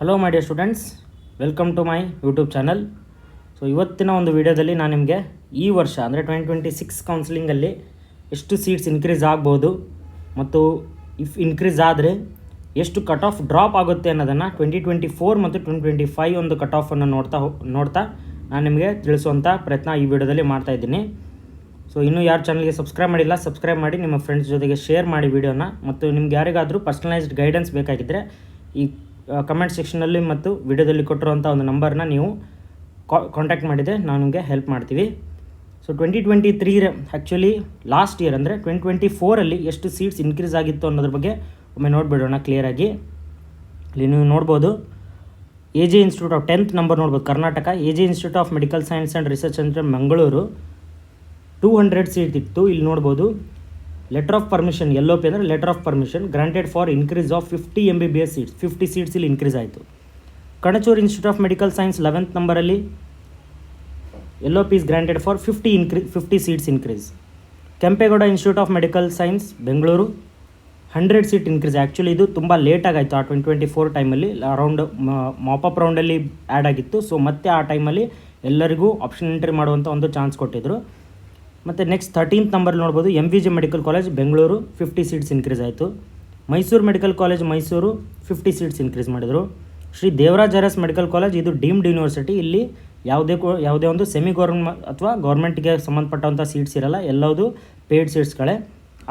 Hello my dear students, welcome to my YouTube channel. So ಇವತ್ತಿನ ಒಂದು ವಿಡಿಯೋದಲ್ಲಿ ನಾನು ನಿಮಗೆ ಈ ವರ್ಷ ಅಂದರೆ 2026 ಕೌನ್ಸಿಲಿಂಗಲ್ಲಿ ಎಷ್ಟು ಸೀಟ್ಸ್ ಇನ್ಕ್ರೀಸ್ ಆಗ್ಬೋದು ಮತ್ತು ಇಫ್ ಇನ್ಕ್ರೀಸ್ ಆದರೆ ಎಷ್ಟು ಕಟ್ ಆಫ್ ಡ್ರಾಪ್ ಆಗುತ್ತೆ ಅನ್ನೋದನ್ನು 2024 ಮತ್ತು 2025 ಒಂದು ಕಟ್ ಆಫನ್ನು ನೋಡ್ತಾ ನಾನು ನಿಮಗೆ ತಿಳಿಸುವಂಥ ಪ್ರಯತ್ನ ಈ ವಿಡಿಯೋದಲ್ಲಿ ಮಾಡ್ತಾಯಿದ್ದೀನಿ. ಸೊ ಇನ್ನೂ ಯಾರು ಚಾನಲ್ಗೆ ಸಬ್ಸ್ಕ್ರೈಬ್ ಮಾಡಿಲ್ಲ, ಸಬ್ಸ್ಕ್ರೈಬ್ ಮಾಡಿ, ನಿಮ್ಮ ಫ್ರೆಂಡ್ಸ್ ಜೊತೆಗೆ ಶೇರ್ ಮಾಡಿ ವಿಡಿಯೋನ. ಮತ್ತು ನಿಮ್ಗೆ ಯಾರಿಗಾದರೂ ಪರ್ಸನಲೈಸ್ಡ್ ಗೈಡೆನ್ಸ್ ಬೇಕಾಗಿದ್ದರೆ ಈ ಕಮೆಂಟ್ ಸೆಕ್ಷನಲ್ಲಿ ಮತ್ತು ವಿಡಿಯೋದಲ್ಲಿ ಕೊಟ್ಟಿರುವಂಥ ಒಂದು ನಂಬರ್ನ ನೀವು ಕಾಂಟ್ಯಾಕ್ಟ್ ಮಾಡಿದರೆ ನಾವು ನಿಮಗೆ ಹೆಲ್ಪ್ ಮಾಡ್ತೀವಿ. ಸೊ 2023 ಆ್ಯಕ್ಚುಲಿ ಲಾಸ್ಟ್ ಇಯರ್ ಅಂದರೆ 2024ಅಲ್ಲಿ ಎಷ್ಟು ಸೀಟ್ಸ್ ಇನ್ಕ್ರೀಸ್ ಆಗಿತ್ತು ಅನ್ನೋದ್ರ ಬಗ್ಗೆ ಒಮ್ಮೆ ನೋಡಿಬಿಡೋಣ ಕ್ಲಿಯರಾಗಿ. ಇಲ್ಲಿ ನೀವು ನೋಡ್ಬೋದು AJ institute of 10th number ನೋಡ್ಬೋದು, Karnataka. AJ institute of medical science and research centre Mangaluru 200 seat ಇತ್ತು. ಇಲ್ಲಿ ನೋಡ್ಬೋದು ಲೆಟರ್ ಆಫ್ ಪರ್ಮಿಷನ್, LOP ಅಂದರೆ letter of permission granted for increase of 50 MBBS seats, 50 seats ಇಲ್ಲಿ ಇನ್ಕ್ರೀಸ್ ಆಯಿತು. Kanachur institute of medical science 11th ನಂಬರಲ್ಲಿ LOP is granted for 50 seats increase. Kempegowda institute of medical science Bengaluru 100 seat increase. Actually ಇದು ತುಂಬ ಲೇಟಾಗಾಯಿತು ಆ 2024 ಟೈಮಲ್ಲಿ, around mop-up ರೌಂಡಲ್ಲಿ add ಆಗಿತ್ತು. So ಮತ್ತೆ ಆ ಟೈಮಲ್ಲಿ ಎಲ್ಲರಿಗೂ ಆಪ್ಷನ್ ಎಂಟ್ರಿ ಮಾಡುವಂಥ ಒಂದು ಚಾನ್ಸ್ ಕೊಟ್ಟಿದ್ದರು. ಮತ್ತು ನೆಕ್ಸ್ಟ್ 13th ನಂಬರ್ ನೋಡ್ಬೋದು MVJ medical college Bengaluru 50 seats increase ಆಯಿತು. Mysuru medical college Mysuru 50 seats increase ಮಾಡಿದರು. ಶ್ರೀ ದೇವರಾಜ್ ಅರಸ್ ಮೆಡಿಕಲ್ ಕಾಲೇಜ್, ಇದು ಡೀಮ್ಡ್ ಯೂನಿವರ್ಸಿಟಿ, ಇಲ್ಲಿ ಯಾವುದೇ ಒಂದು ಸೆಮಿ ಗೌರ್ಮೆಂಟ್ ಅಥವಾ ಗೌರ್ಮೆಂಟ್ಗೆ ಸಂಬಂಧಪಟ್ಟಂಥ ಸೀಟ್ಸ್ ಇರಲ್ಲ, ಎಲ್ಲವುದು ಪೇಯ್ಡ್ ಸೀಟ್ಸ್ಗಳೇ.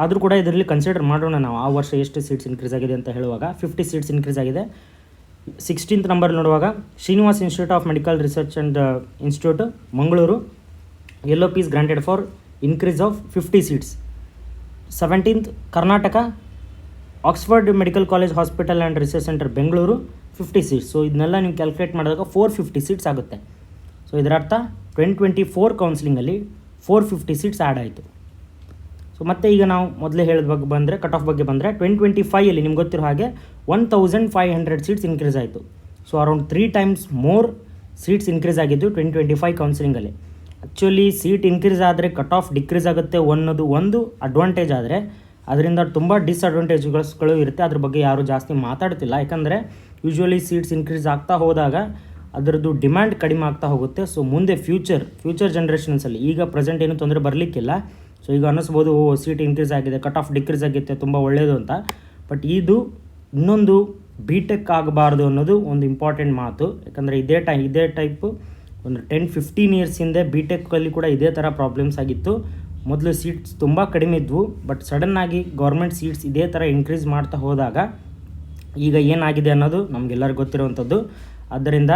ಆದರೂ ಕೂಡ ಇದರಲ್ಲಿ ಕನ್ಸಿಡರ್ ಮಾಡೋಣ ನಾವು ಆ ವರ್ಷ ಎಷ್ಟು ಸೀಟ್ಸ್ ಇನ್ಕ್ರೀಸ್ ಆಗಿದೆ ಅಂತ ಹೇಳುವಾಗ 50 ಸೀಟ್ಸ್ ಇನ್ಕ್ರೀಸ್ ಆಗಿದೆ. 16th ನಂಬರ್ ನೋಡುವಾಗ Srinivas institute of medical research and institute Mangaluru LOP is granted for increase of 50 seats. 17th Karnataka Oxford medical college hospital and research centre Bengaluru 50 seats. So ಇದನ್ನೆಲ್ಲ ನೀವು ಕ್ಯಾಲ್ಕುಲೇಟ್ ಮಾಡಿದಾಗ 450 ಸೀಟ್ಸ್ ಆಗುತ್ತೆ. So ಇದರ ಅರ್ಥ 2024 ಕೌನ್ಸಿಲಿಂಗಲ್ಲಿ 450 ಸೀಟ್ಸ್ ಆ್ಯಡ್ ಆಯಿತು. So ಮತ್ತೆ ಈಗ ನಾವು ಮೊದಲೇ ಹೇಳಿದ ಬಗ್ಗೆ ಬಂದರೆ, ಕಟ್ ಆಫ್ ಬಗ್ಗೆ ಬಂದರೆ 2025ಅಲ್ಲಿ ನಿಮ್ಗೆ ಗೊತ್ತಿರೋ ಹಾಗೆ 1500 ಸೀಟ್ಸ್ ಇನ್ಕ್ರೀಸ್ ಆಯಿತು. So around 3 times more seats increase ಆಗಿದ್ದು 2025 ಕೌನ್ಸಿಲಿಂಗಲ್ಲಿ. ಆ್ಯಕ್ಚುಲಿ ಸೀಟ್ ಇನ್ಕ್ರೀಸ್ ಆದರೆ ಕಟ್ ಆಫ್ ಡಿಕ್ರೀಸ್ ಆಗುತ್ತೆ ಅನ್ನೋದು ಒಂದು ಅಡ್ವಾಂಟೇಜ್, ಆದರೆ ಅದರಿಂದ ತುಂಬ ಡಿಸ್ಅಡ್ವಾಂಟೇಜ್ಗಳು ಇರುತ್ತೆ. ಅದ್ರ ಬಗ್ಗೆ ಯಾರೂ ಜಾಸ್ತಿ ಮಾತಾಡ್ತಿಲ್ಲ, ಯಾಕಂದರೆ ಯೂಶ್ವಲಿ ಸೀಟ್ಸ್ ಇನ್ಕ್ರೀಸ್ ಆಗ್ತಾ ಹೋದಾಗ ಅದರದ್ದು ಡಿಮ್ಯಾಂಡ್ ಕಡಿಮೆ ಆಗ್ತಾ ಹೋಗುತ್ತೆ. ಸೊ ಮುಂದೆ ಫ್ಯೂಚರ್ ಜನ್ರೇಷನ್ಸಲ್ಲಿ, ಈಗ ಪ್ರೆಸೆಂಟ್ ಏನೂ ತೊಂದರೆ ಬರಲಿಕ್ಕಿಲ್ಲ. ಸೊ ಈಗ ಅನ್ನಿಸ್ಬೋದು ಸೀಟ್ ಇನ್ಕ್ರೀಸ್ ಆಗಿದೆ, ಕಟ್ ಆಫ್ ಡಿಕ್ರೀಸ್ ಆಗುತ್ತೆ, ತುಂಬ ಒಳ್ಳೆಯದು ಅಂತ. ಬಟ್ ಇದು ಇನ್ನೊಂದು BTech ಆಗಬಾರ್ದು ಅನ್ನೋದು ಒಂದು ಇಂಪಾರ್ಟೆಂಟ್ ಮಾತು. ಯಾಕಂದರೆ ಇದೇ ಟೈಪು ಒಂದು 10-15 ಇಯರ್ಸ್ ಹಿಂದೆ BTechಲ್ಲಿ ಕೂಡ ಇದೇ ಥರ ಪ್ರಾಬ್ಲಮ್ಸ್ ಆಗಿತ್ತು. ಮೊದಲು ಸೀಟ್ಸ್ ತುಂಬ ಕಡಿಮೆ ಇದ್ವು, ಬಟ್ ಸಡನ್ನಾಗಿ ಗೌರ್ಮೆಂಟ್ ಸೀಟ್ಸ್ ಇದೇ ಥರ ಇನ್ಕ್ರೀಸ್ ಮಾಡ್ತಾ ಹೋದಾಗ ಈಗ ಏನಾಗಿದೆ ಅನ್ನೋದು ನಮಗೆಲ್ಲರಿಗೂ ಗೊತ್ತಿರುವಂಥದ್ದು. ಆದ್ದರಿಂದ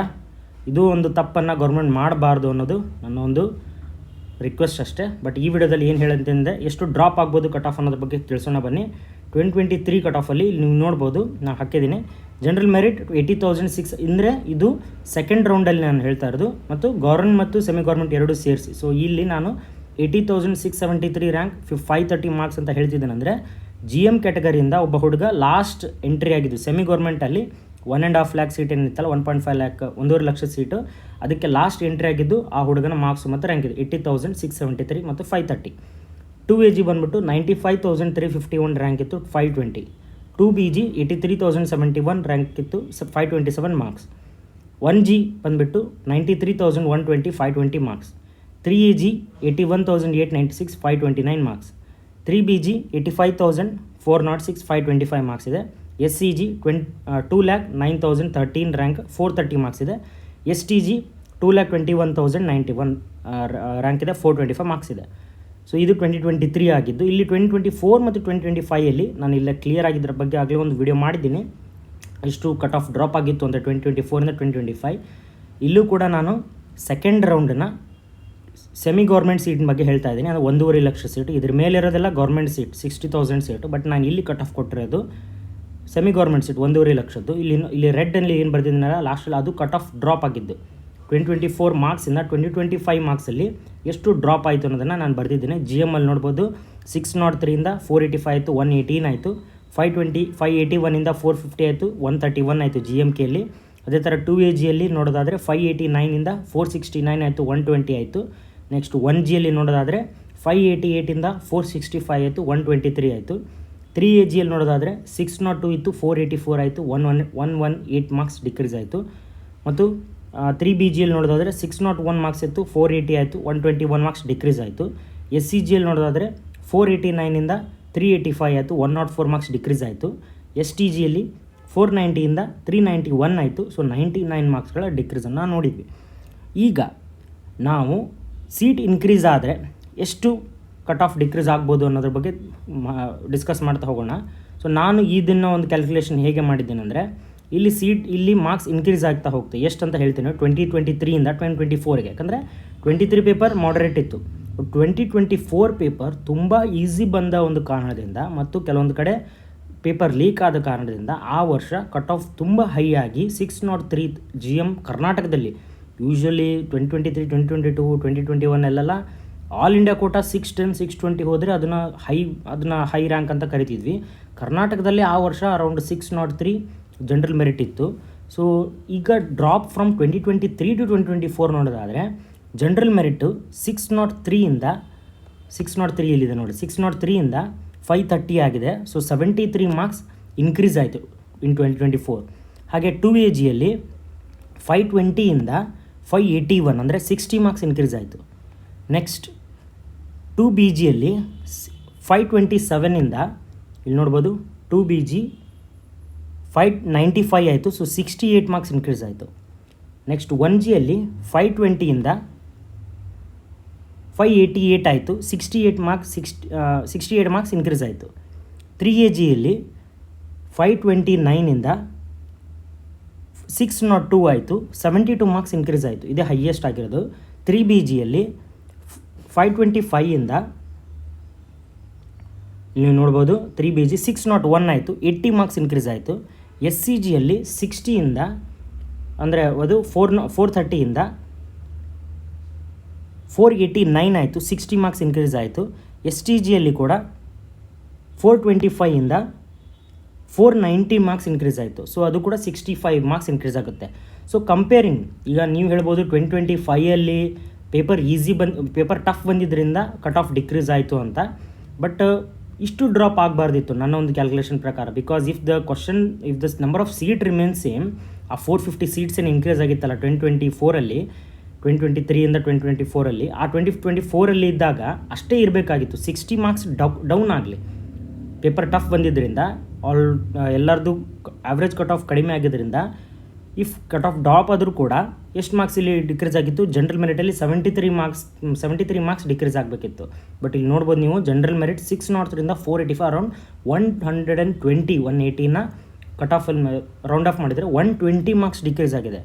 ಇದು ಒಂದು ತಪ್ಪನ್ನು ಗೌರ್ಮೆಂಟ್ ಮಾಡಬಾರ್ದು ಅನ್ನೋದು ನನ್ನ ಒಂದು ರಿಕ್ವೆಸ್ಟ್ ಅಷ್ಟೇ. ಬಟ್ ಈ ವಿಡಿಯೋದಲ್ಲಿ ಏನು ಹೇಳಂತಂದರೆ ಎಷ್ಟು ಡ್ರಾಪ್ ಆಗ್ಬೋದು ಕಟ್ ಆಫ್ ಅನ್ನೋದ್ರ ಬಗ್ಗೆ ತಿಳಿಸೋಣ ಬನ್ನಿ. 2023 ಕಟ್ ಆಫಲ್ಲಿ ನೀವು ನೋಡ್ಬೋದು, ನಾನು ಹಾಕಿದ್ದೀನಿ ಜನರಲ್ ಮೆರಿಟ್ 80,006 ಅಂದರೆ ಇದು ಸೆಕೆಂಡ್ ರೌಂಡಲ್ಲಿ ನಾನು ಹೇಳ್ತಾ ಇರೋದು, ಮತ್ತು ಗೌರ್ಮೆಂಟ್ ಮತ್ತು ಸೆಮಿ ಗೌರ್ಮೆಂಟ್ ಎರಡೂ ಸೇರಿಸಿ. ಸೊ ಇಲ್ಲಿ ನಾನು 80,673 ರ್ಯಾಂಕ್ 530 ಮಾರ್ಕ್ಸ್ ಅಂತ ಹೇಳ್ತಿದ್ದೇನೆ. ಅಂದರೆ GM ಕ್ಯಾಟಗರಿಯಿಂದ ಒಬ್ಬ ಹುಡುಗ ಲಾಸ್ಟ್ ಎಂಟ್ರಿ ಆಗಿದ್ದು ಸೆಮಿ ಗೌರ್ಮೆಂಟಲ್ಲಿ 1.5 lakh ಸೀಟ್ ಏನಿತ್ತಲ್ಲ, 1.5 lakh 1.5 ಲಕ್ಷ ಸೀಟು, ಅದಕ್ಕೆ ಲಾಸ್ಟ್ ಎಂಟ್ರಿ ಆಗಿದ್ದು ಆ ಹುಡುಗನ ಮಾರ್ಕ್ಸ್ ಮತ್ತು ರ್ಯಾಂಕ್ ಇದೆ 80,673 ಮತ್ತು 530. 2AG ಬಂದುಬಿಟ್ಟು 95,351 ರ್ಯಾಂಕ್ ಇತ್ತು, 520. 2BG 83,071 ರ್ಯಾಂಕ್ ಇತ್ತು, 527 ಮಾರ್ಕ್ಸ್. 1G ಬಂದುಬಿಟ್ಟು 93,120, 520 marks. 3AG 81,896, 529 marks. 3BG 85,406, 525 marks ಇದೆ. SCG 2,09,013 ರ್ಯಾಂಕ್ 430 ಮಾರ್ಕ್ಸ್ ಇದೆ. STG 2,21,091 ರ್ಯಾಂಕ್ ಇದೆ, 425 ಮಾರ್ಕ್ಸ್ ಇದೆ. ಸೊ ಇದು 2023 ಆಗಿದ್ದು. ಇಲ್ಲಿ 2024 ಮತ್ತು 2025ಅಲ್ಲಿ ನಾನು ಇಲ್ಲ ಕ್ಲಿಯರ್ ಆಗಿದ್ದರ ಬಗ್ಗೆ ಆಗಲೇ ಒಂದು ವಿಡಿಯೋ ಮಾಡಿದ್ದೀನಿ, ಎಷ್ಟು ಕಟ್ ಆಫ್ ಡ್ರಾಪ್ ಆಗಿತ್ತು ಅಂತ 2024ಇಂದ 2025. ಇಲ್ಲೂ ಕೂಡ ನಾನು ಸೆಕೆಂಡ್ ರೌಂಡನ್ನು ಸೆಮಿ ಗೌರ್ಮೆಂಟ್ ಸೀಟಿನ ಬಗ್ಗೆ ಹೇಳ್ತಾ ಇದ್ದೀನಿ. ಅದು 1.5 ಲಕ್ಷ ಸೀಟು, ಇದ್ರ ಮೇಲಿರೋದೆಲ್ಲ ಗೌರ್ಮೆಂಟ್ ಸೀಟ್ 60,000 ಸೀಟು. ಬಟ್ ನಾನು ಇಲ್ಲಿ ಕಟ್ ಆಫ್ ಕೊಟ್ಟಿರೋದು ಸೆಮಿ ಗೌರ್ಮೆಂಟ್ ಸೀಟ್ 1.5 ಲಕ್ಷದ್ದು. ಇಲ್ಲಿ ರೆಡ್ಡಲ್ಲಿ ಏನು ಬರ್ದಿದ್ದೀನಲ್ಲ ಲಾಸ್ಟಲ್ಲಿ, ಅದು ಕಟ್ ಆಫ್ ಡ್ರಾಪ್ ಆಗಿದ್ದು 2024 ಮಾರ್ಕ್ಸಿಂದ 2025 ಮಾರ್ಕ್ಸಲ್ಲಿ ಎಷ್ಟು ಡ್ರಾಪ್ ಆಯಿತು ಅನ್ನೋದನ್ನು ನಾನು ಬರೆದಿದ್ದೀನಿ. GMಲ್ಲಿ ನೋಡ್ಬೋದು 603ಇಂದ 485 ಆಯಿತು, 118 ಆಯಿತು. 581ಇಂದ 450 ಆಯಿತು, 131 ಆಯಿತು GMKಯಲ್ಲಿ. ಅದೇ ಥರ 2AGಯಲ್ಲಿ ನೋಡೋದಾದರೆ 589ಇಂದ 469 ಆಯಿತು, 120 ಆಯಿತು. ನೆಕ್ಸ್ಟ್ 1Gಯಲ್ಲಿ ನೋಡೋದಾದರೆ 588ಇಂದ 465 ಆಯಿತು, 123 ಆಯಿತು. 3AGಯಲ್ಲಿ ನೋಡೋದಾದರೆ 602 ಇತ್ತು, 484 ಆಯಿತು, 118 ಮಾರ್ಕ್ಸ್ ಡಿಕ್ರೀಸ್ ಆಯಿತು. ಮತ್ತು 3BGಯಲ್ಲಿ ನೋಡೋದಾದರೆ 601 ಮಾರ್ಕ್ಸ್ ಇತ್ತು, 480 ಆಯಿತು, 121 ಮಾರ್ಕ್ಸ್ ಡಿಕ್ರೀಸ್ ಆಯಿತು. SCGಯಲ್ಲಿ ನೋಡೋದಾದರೆ 489ಇಂದ 385 ಆಯಿತು, 104 ಮಾರ್ಕ್ಸ್ ಡಿಕ್ರೀಸ್ ಆಯಿತು. STGಯಲ್ಲಿ 490ಇಂದ 391 ಆಯಿತು. ಸೊ 99 ಮಾರ್ಕ್ಸ್ಗಳ ಡಿಕ್ರೀಸನ್ನು ನೋಡಿದ್ವಿ. ಈಗ ನಾವು ಸೀಟ್ ಇನ್ಕ್ರೀಸ್ ಆದರೆ ಎಷ್ಟು ಕಟ್ ಆಫ್ ಡಿಕ್ರೀಸ್ ಆಗ್ಬೋದು ಅನ್ನೋದ್ರ ಬಗ್ಗೆ ಡಿಸ್ಕಸ್ ಮಾಡ್ತಾ ಹೋಗೋಣ. ಸೊ ನಾನು ಇದನ್ನು ಒಂದು ಕ್ಯಾಲ್ಕುಲೇಷನ್ ಹೇಗೆ ಮಾಡಿದ್ದೇನೆ ಅಂದರೆ, ಇಲ್ಲಿ ಮಾರ್ಕ್ಸ್ ಇನ್ಕ್ರೀಸ್ ಆಗ್ತಾ ಹೋಗ್ತದೆ. ಎಷ್ಟು ಅಂತ ಹೇಳ್ತೀನಿ, 2023ಇಂದ 2024ಗೆ. ಯಾಕಂದರೆ 23 ಪೇಪರ್ ಮಾಡರೇಟ್ ಇತ್ತು. 2024 ಪೇಪರ್ ತುಂಬ ಈಸಿ ಬಂದ ಒಂದು ಕಾರಣದಿಂದ ಮತ್ತು ಕೆಲವೊಂದು ಕಡೆ ಪೇಪರ್ ಲೀಕ್ ಆದ ಕಾರಣದಿಂದ ಆ ವರ್ಷ ಕಟ್ ಆಫ್ ತುಂಬ ಹೈ ಆಗಿ 603 GM ಕರ್ನಾಟಕದಲ್ಲಿ. ಯೂಶ್ವಲಿ 2023, 2022, 2021 ಅಲ್ಲೆಲ್ಲ ಆಲ್ ಇಂಡಿಯಾ ಕೋಟಾ 610, 620 ಹೋದರೆ ಅದನ್ನು ಹೈ ರ್ಯಾಂಕ್ ಅಂತ ಕರಿತಿದ್ವಿ. ಕರ್ನಾಟಕದಲ್ಲಿ ಆ ವರ್ಷ ಅರೌಂಡ್ 603 ಜನರಲ್ ಮೆರಿಟ್ ಇತ್ತು. ಸೊ ಈಗ ಡ್ರಾಪ್ ಫ್ರಮ್ 2023 to 2024 ನೋಡೋದಾದರೆ ಜನರಲ್ ಮೆರಿಟು 603 ಇಲ್ಲಿದೆ ನೋಡಿ, 603ಇಂದ 530 ಆಗಿದೆ. ಸೊ 73 ಮಾರ್ಕ್ಸ್ ಇನ್ಕ್ರೀಸ್ ಆಯಿತು ಇನ್ 2024. ಹಾಗೆ 2AGಯಲ್ಲಿ 520ಇಂದ 581 ಅಂದರೆ 60 ಮಾರ್ಕ್ಸ್ ಇನ್ಕ್ರೀಸ್ ಆಯಿತು. ನೆಕ್ಸ್ಟ್ 2BGಯಲ್ಲಿ 527ಇಂದ ಇಲ್ಲಿ ನೋಡ್ಬೋದು 2BG 595 ಆಯಿತು. ಸೊ 68 ಮಾರ್ಕ್ಸ್ ಇನ್ಕ್ರೀಸ್ ಆಯಿತು. ನೆಕ್ಸ್ಟ್ 1Gಯಲ್ಲಿ 520ಇಂದ 588 ಆಯಿತು, 68 ಮಾರ್ಕ್ಸ್ ಇನ್ಕ್ರೀಸ್ ಆಯಿತು. 3AGಯಲ್ಲಿ 529ಇಂದ 602 ಆಯಿತು, 72 ಮಾರ್ಕ್ಸ್ ಇನ್ಕ್ರೀಸ್ ಆಯಿತು. ಇದೇ ಹೈಯೆಸ್ಟ್ ಆಗಿರೋದು. 3BGಯಲ್ಲಿ 525ಇಂದ ನೀವು ನೋಡ್ಬೋದು 3BG 601 ಆಯಿತು, 80 ಮಾರ್ಕ್ಸ್ ಇನ್ಕ್ರೀಸ್ ಆಯಿತು. SCGಯಲ್ಲಿ 60ಇಂದ ಅಂದರೆ ಅದು 430ಇಂದ 489 ಆಯಿತು, 60 ಮಾರ್ಕ್ಸ್ ಇನ್ಕ್ರೀಸ್ ಆಯಿತು. STGಯಲ್ಲಿ ಕೂಡ 425ಇಂದ 490 ಮಾರ್ಕ್ಸ್ ಇನ್ಕ್ರೀಸ್ ಆಯಿತು. ಸೊ ಅದು ಕೂಡ 65 ಮಾರ್ಕ್ಸ್ ಇನ್ಕ್ರೀಸ್ ಆಗುತ್ತೆ. ಸೊ ಕಂಪೇರಿಂಗ್, ಈಗ ನೀವು ಹೇಳ್ಬೋದು 2025ಅಲ್ಲಿ ಪೇಪರ್ ಟಫ್ ಬಂದಿದ್ದರಿಂದ ಕಟ್ ಆಫ್ ಡಿಕ್ರೀಸ್ ಆಯಿತು ಅಂತ. ಬಟ್ ಇಷ್ಟು ಡ್ರಾಪ್ ಆಗಬಾರ್ದಿತ್ತು ನನ್ನ ಒಂದು ಕ್ಯಾಲ್ಕುಲೇಷನ್ ಪ್ರಕಾರ. Because if the number of seat remains same, ಆ 450 ಸೀಟ್ಸ್ ಏನು ಇನ್ಕ್ರೀಸ್ ಆಗಿತ್ತಲ್ಲ 2024ಅಲ್ಲಿ, 2023ಇಂದ 2024ಅಲ್ಲಿ, ಆ 2024ಅಲ್ಲಿ ಇದ್ದಾಗ ಅಷ್ಟೇ ಇರಬೇಕಾಗಿತ್ತು. 60 ಮಾರ್ಕ್ಸ್ ಡೌನ್ ಆಗಲಿ. ಪೇಪರ್ ಟಫ್ ಬಂದಿದ್ದರಿಂದ ಎಲ್ಲರದು ಆವ್ರೇಜ್ ಕಟ್ ಆಫ್ ಕಡಿಮೆ ಆಗಿದ್ದರಿಂದ ಇಫ್ ಕಟ್ ಆಫ್ ಡ್ರಾಪ್ ಆದರೂ ಕೂಡ ಎಷ್ಟು ಮಾರ್ಕ್ಸ್ ಇಲ್ಲಿ ಡಿಕ್ರೀಸ್ ಆಗಿತ್ತು, ಜನರಲ್ ಮೆರಿಟಲ್ಲಿ 73 ಮಾರ್ಕ್ಸ್ ಡಿಕ್ರೀಸ್ ಆಗಬೇಕಿತ್ತು. ಬಟ್ ಇಲ್ಲಿ ನೋಡ್ಬೋದು ನೀವು, ಜನರಲ್ ಮೆರಿಟ್ 603ಇಂದ 485 ಅರೌಂಡ್ 180ನ ಕಟ್ ಆಫಲ್ಲಿ ರೌಂಡ್ ಆಫ್ ಮಾಡಿದರೆ 120 ಮಾರ್ಕ್ಸ್ ಡಿಕ್ರೀಸ್ ಆಗಿದೆ.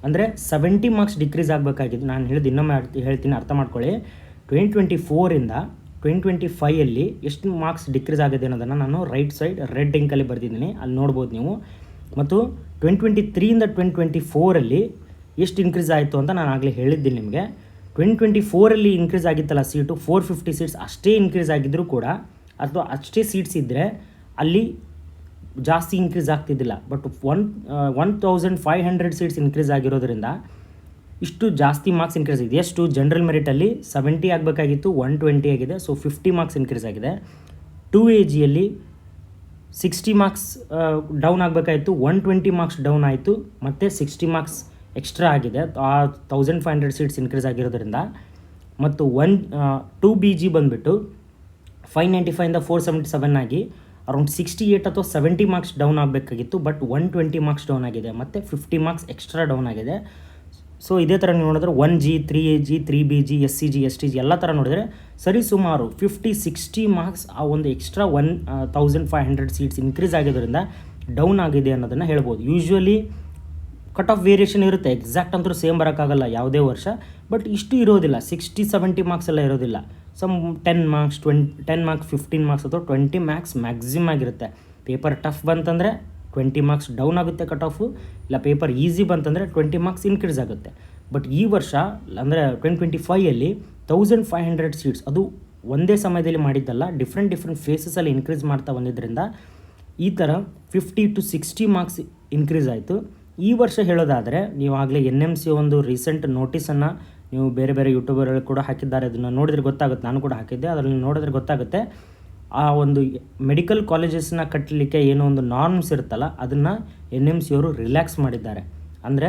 ಅಂದರೆ 70 ಮಾರ್ಕ್ಸ್ ಡಿಕ್ರೀಸ್ ಆಗಬೇಕಾಗಿತ್ತು. ನಾನು ಹೇಳಿದ್ದು ಇನ್ನೊಮ್ಮೆ ಹೇಳ್ತೀನಿ, ಅರ್ಥ ಮಾಡ್ಕೊಳ್ಳಿ. 2024ಇಂದ 2025ಅಲ್ಲಿ ಎಷ್ಟು ಮಾರ್ಕ್ಸ್ ಡಿಕ್ರೀಸ್ ಆಗಿದೆ ಅನ್ನೋದನ್ನು ನಾನು ರೈಟ್ ಸೈಡ್ ರೆಡ್ ಇಂಕಲ್ಲಿ ಬರೆದಿದ್ದೀನಿ, ಅಲ್ಲಿ ನೋಡ್ಬೋದು ನೀವು. ಮತ್ತು 2023ಇಂದ 2024ಅಲ್ಲಿ ಎಷ್ಟು ಇನ್ಕ್ರೀಸ್ ಆಯಿತು ಅಂತ ನಾನು ಆಗಲೇ ಹೇಳಿದ್ದೀನಿ ನಿಮಗೆ. 2024ಅಲ್ಲಿ ಇನ್ಕ್ರೀಸ್ ಆಗಿತ್ತಲ್ಲ ಸೀಟು, 450 ಸೀಟ್ಸ್ ಅಷ್ಟೇ ಇನ್ಕ್ರೀಸ್ ಆಗಿದ್ದರೂ ಕೂಡ, ಅಥವಾ ಅಷ್ಟೇ ಸೀಟ್ಸ್ ಇದ್ದರೆ ಅಲ್ಲಿ ಜಾಸ್ತಿ ಇನ್ಕ್ರೀಸ್ ಆಗ್ತಿದ್ದಿಲ್ಲ. ಬಟ್ 1500 ಸೀಟ್ಸ್ ಇನ್ಕ್ರೀಸ್ ಆಗಿರೋದ್ರಿಂದ ಇಷ್ಟು ಜಾಸ್ತಿ ಮಾರ್ಕ್ಸ್ ಇನ್ಕ್ರೀಸ್ ಆಗಿದೆ. ಎಷ್ಟು ಜನರಲ್ ಮೆರಿಟಲ್ಲಿ 70 ಆಗಬೇಕಾಗಿತ್ತು, 120 ಆಗಿದೆ. ಸೊ 50 ಮಾರ್ಕ್ಸ್ ಇನ್ಕ್ರೀಸ್ ಆಗಿದೆ. 2AGಯಲ್ಲಿ 60 ಮಾರ್ಕ್ಸ್ ಡೌನ್ ಆಗಬೇಕಾಯಿತು, 120 ಮಾರ್ಕ್ಸ್ ಡೌನ್ ಆಯಿತು, ಮತ್ತು 60 ಮಾರ್ಕ್ಸ್ ಎಕ್ಸ್ಟ್ರಾ ಆಗಿದೆ. ಆ 1500 ಸೀಟ್ಸ್ ಇನ್ಕ್ರೀಸ್ ಆಗಿರೋದ್ರಿಂದ. ಮತ್ತು 2BG ಬಂದುಬಿಟ್ಟು 595ಇಂದ 477 ಆಗಿ ಅರೌಂಡ್ 68 ಅಥವಾ 70 ಮಾರ್ಕ್ಸ್ ಡೌನ್ ಆಗಬೇಕಾಗಿತ್ತು. ಬಟ್ 120 ಮಾರ್ಕ್ಸ್ ಡೌನ್ ಆಗಿದೆ, ಮತ್ತು 50 ಮಾರ್ಕ್ಸ್ ಎಕ್ಸ್ಟ್ರಾ ಡೌನ್ ಆಗಿದೆ. ಸೊ ಇದೇ ಥರ ನೀವು ನೋಡಿದ್ರೆ 1G, 3AG, 3BG, SCG, STG ಎಲ್ಲ ಥರ ನೋಡಿದ್ರೆ ಸರಿ ಸುಮಾರು 50-60 ಮಾರ್ಕ್ಸ್ ಆ ಒಂದು ಎಕ್ಸ್ಟ್ರಾ 1500 ಸೀಟ್ಸ್ ಇನ್ಕ್ರೀಸ್ ಆಗಿದ್ದರಿಂದ ಡೌನ್ ಆಗಿದೆ ಅನ್ನೋದನ್ನು ಹೇಳ್ಬೋದು. ಯೂಶ್ವಲಿ ಕಟ್ ಆಫ್ ವೇರಿಯೇಷನ್ ಇರುತ್ತೆ, ಎಕ್ಸಾಕ್ಟ್ ಅಂತೂ ಸೇಮ್ ಬರೋಕ್ಕಾಗಲ್ಲ ಯಾವುದೇ ವರ್ಷ. ಬಟ್ ಇಷ್ಟು ಇರೋದಿಲ್ಲ, 60-70 ಮಾರ್ಕ್ಸ್ ಎಲ್ಲ ಇರೋದಿಲ್ಲ. ಸಮ್ 10 ಮಾರ್ಕ್ಸ್, 15 ಮಾರ್ಕ್ಸ್ ಅಥವಾ 20 ಮಾರ್ಕ್ಸ್ ಮ್ಯಾಕ್ಸಿಮಮ್ ಆಗಿರುತ್ತೆ. ಪೇಪರ್ ಟಫ್ ಬಂತಂದರೆ 20 ಮಾರ್ಕ್ಸ್ ಡೌನ್ ಆಗುತ್ತೆ ಕಟ್ ಆಫು, ಇಲ್ಲ ಪೇಪರ್ ಈಸಿ ಬಂತಂದರೆ 20 ಮಾರ್ಕ್ಸ್ ಇನ್ಕ್ರೀಸ್ ಆಗುತ್ತೆ. ಬಟ್ ಈ ವರ್ಷ ಅಂದರೆ 2025ಅಲ್ಲಿ 1500 ಸೀಟ್ಸ್ ಅದು ಒಂದೇ ಸಮಯದಲ್ಲಿ ಮಾಡಿದ್ದಲ್ಲ, ಡಿಫ್ರೆಂಟ್ ಫೇಸಸಲ್ಲಿ ಇನ್ಕ್ರೀಸ್ ಮಾಡ್ತಾ ಬಂದಿದ್ದರಿಂದ ಈ ಥರ 50-60 ಮಾರ್ಕ್ಸ್ ಇನ್ಕ್ರೀಸ್ ಆಯಿತು. ಈ ವರ್ಷ ಹೇಳೋದಾದರೆ, ನೀವು ಆಗಲೇ NMC ಒಂದು ರೀಸೆಂಟ್ ನೋಟಿಸನ್ನು ನೀವು ಬೇರೆ ಯೂಟ್ಯೂಬರ್ಗಳು ಕೂಡ ಹಾಕಿದ್ದಾರೆ, ಅದನ್ನು ನೋಡಿದ್ರೆ ಗೊತ್ತಾಗುತ್ತೆ. ನಾನು ಕೂಡ ಹಾಕಿದ್ದೆ, ಅದರಲ್ಲಿ ನೋಡಿದ್ರೆ ಗೊತ್ತಾಗುತ್ತೆ. ಆ ಒಂದು ಮೆಡಿಕಲ್ ಕಾಲೇಜಸ್ನ ಕಟ್ಟಲಿಕ್ಕೆ ಏನೋ ಒಂದು ನಾರ್ಮ್ಸ್ ಇರುತ್ತಲ್ಲ ಅದನ್ನು NMC ಅವರು ರಿಲ್ಯಾಕ್ಸ್ ಮಾಡಿದ್ದಾರೆ. ಅಂದರೆ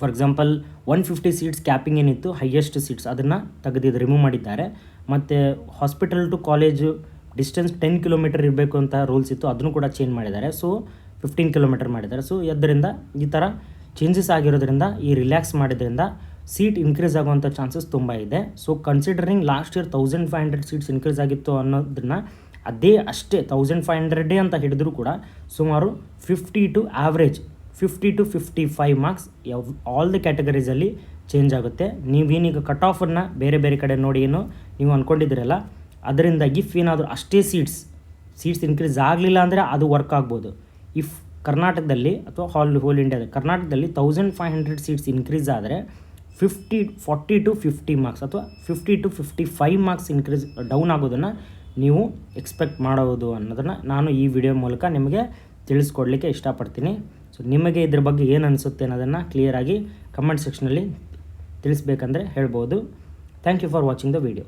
ಫಾರ್ ಎಕ್ಸಾಂಪಲ್ 150 ಸೀಟ್ಸ್ ಕ್ಯಾಪಿಂಗ್ ಏನಿತ್ತು ಹೈಯೆಸ್ಟ್ ಸೀಟ್ಸ್ ಅದನ್ನು ರಿಮೂವ್ ಮಾಡಿದ್ದಾರೆ. ಮತ್ತು hospital to college distance 10 kilometre ಇರಬೇಕು ಅಂತ ರೂಲ್ಸ್ ಇತ್ತು, ಅದನ್ನು ಕೂಡ ಚೇಂಜ್ ಮಾಡಿದ್ದಾರೆ. ಸೊ 15 ಕಿಲೋಮೀಟರ್ ಮಾಡಿದ್ದಾರೆ. ಸೊ ಅದರಿಂದ ಈ ಥರ ಚೇಂಜಸ್ ಆಗಿರೋದ್ರಿಂದ ಈ ರಿಲ್ಯಾಕ್ಸ್ ಮಾಡಿದ್ರಿಂದ ಸೀಟ್ ಇನ್ಕ್ರೀಸ್ ಆಗುವಂಥ ಚಾನ್ಸಸ್ ತುಂಬ ಇದೆ. So considering last year 1500 seats increase ಆಗಿತ್ತು ಅನ್ನೋದನ್ನು ಅಷ್ಟೇ 1500 ಅಂತ ಹಿಡಿದ್ರೂ ಕೂಡ ಸುಮಾರು 50 to 55 ಮಾರ್ಕ್ಸ್ ಆಲ್ ದಿ ಕ್ಯಾಟಗರೀಸಲ್ಲಿ ಚೇಂಜ್ ಆಗುತ್ತೆ. ನೀವೇನೀಗ ಕಟ್ ಆಫನ್ನು ಬೇರೆ ಬೇರೆ ಕಡೆ ನೋಡಿ ಏನು ನೀವು ಅಂದ್ಕೊಂಡಿದ್ದೀರಲ್ಲ, ಅದರಿಂದ ಇಫ್ ಏನಾದರೂ ಅಷ್ಟೇ ಸೀಟ್ಸ್ ಇನ್ಕ್ರೀಸ್ ಆಗಲಿಲ್ಲ ಅಂದರೆ ಅದು ವರ್ಕ್ ಆಗ್ಬೋದು. ಇಫ್ ಕರ್ನಾಟಕದಲ್ಲಿ ಅಥವಾ ಹೋಲ್ ಇಂಡಿಯಾದಲ್ಲಿ ಕರ್ನಾಟಕದಲ್ಲಿ 1500 ಸೀಟ್ಸ್ ಇನ್ಕ್ರೀಸ್ ಆದರೆ 40 to 50 ಮಾರ್ಕ್ಸ್ ಅಥವಾ 50 to 55 ಮಾರ್ಕ್ಸ್ ಇನ್ಕ್ರೀಸ್ ಡೌನ್ ಆಗೋದನ್ನು ನೀವು ಎಕ್ಸ್ಪೆಕ್ಟ್ ಮಾಡೋದು ಅನ್ನೋದನ್ನು ನಾನು ಈ ವಿಡಿಯೋ ಮೂಲಕ ನಿಮಗೆ ತಿಳಿಸ್ಕೊಡ್ಲಿಕ್ಕೆ ಇಷ್ಟಪಡ್ತೀನಿ. ಸೊ ನಿಮಗೆ ಇದ್ರ ಬಗ್ಗೆ ಏನು ಅನಿಸುತ್ತೆ ಅನ್ನೋದನ್ನು ಕ್ಲಿಯರಾಗಿ ಕಮೆಂಟ್ ಸೆಕ್ಷನಲ್ಲಿ ತಿಳಿಸ್ಬೇಕಂದ್ರೆ ಹೇಳ್ಬೋದು. Thank you for watching the video.